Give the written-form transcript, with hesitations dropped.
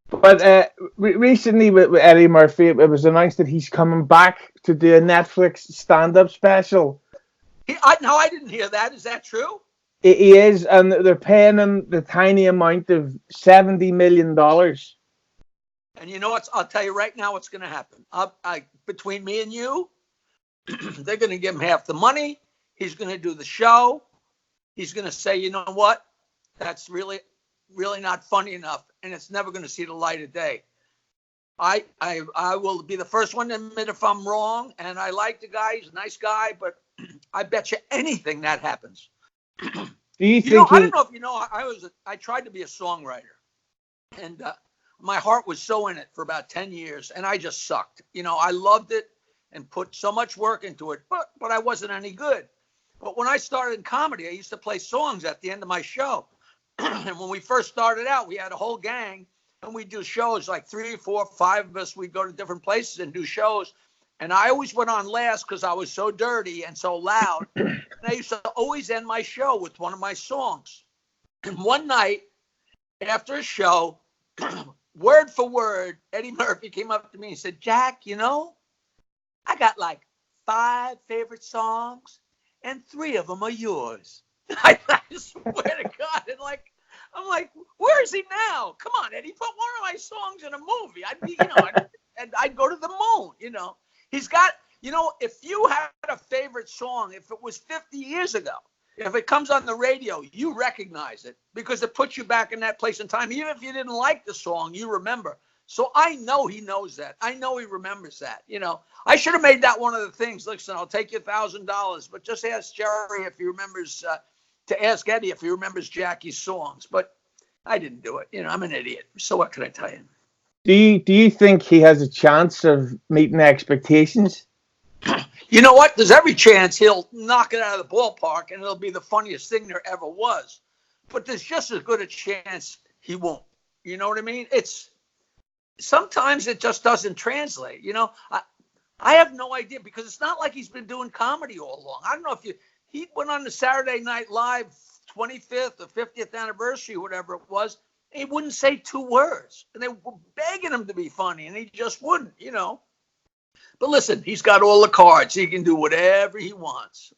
But recently with Eddie Murphy, it was announced that he's coming back to do a Netflix stand-up special. No, I didn't hear that. Is that true? He is, and they're paying him the tiny amount of $70 million. And you know what? I'll tell you right now what's going to happen. Between me and you, they're going to give him half the money. He's going to do the show. He's going to say, you know what? That's really, really not funny enough, and it's never going to see the light of day. I will be the first one to admit if I'm wrong, and I like the guy. He's a nice guy, but I bet you anything that happens. Do you think I don't he? know if you know. I tried to be a songwriter, and my heart was so in it for about 10 years, and I just sucked. I loved it and put so much work into it, but I wasn't any good. But when I started in comedy, I used to play songs at the end of my show. And when we first started out, we had a whole gang, and we'd do shows like 3, 4, 5 of us. We'd go to different places and do shows. And I always went on last because I was so dirty and so loud. And I used to always end my show with one of my songs. And one night after a show, word for word, Eddie Murphy came up to me and said, Jack, I got like 5 favorite songs, and 3 of them are yours. I swear to God. And I'm like, where is he now? Come on, Eddie, put one of my songs in a movie. I'd be, and I'd go to the moon. He's got, if you had a favorite song, if it was 50 years ago, if it comes on the radio, you recognize it because it puts you back in that place and time. Even if you didn't like the song, you remember. So I know he knows that. I know he remembers that. I should have made that one of the things. Listen, I'll take you $1,000, but just ask Jerry if he remembers, to ask Eddie if he remembers Jackie's songs. But I didn't do it. I'm an idiot. So what can I tell you? Do you think he has a chance of meeting expectations? You know what? There's every chance he'll knock it out of the ballpark and it'll be the funniest thing there ever was. But there's just as good a chance he won't. You know what I mean? Sometimes it just doesn't translate. I have no idea because it's not like he's been doing comedy all along. I don't know if he went on the Saturday Night Live 25th or 50th anniversary, whatever it was. And he wouldn't say 2 words, and they were begging him to be funny, and he just wouldn't. But listen, he's got all the cards. He can do whatever he wants,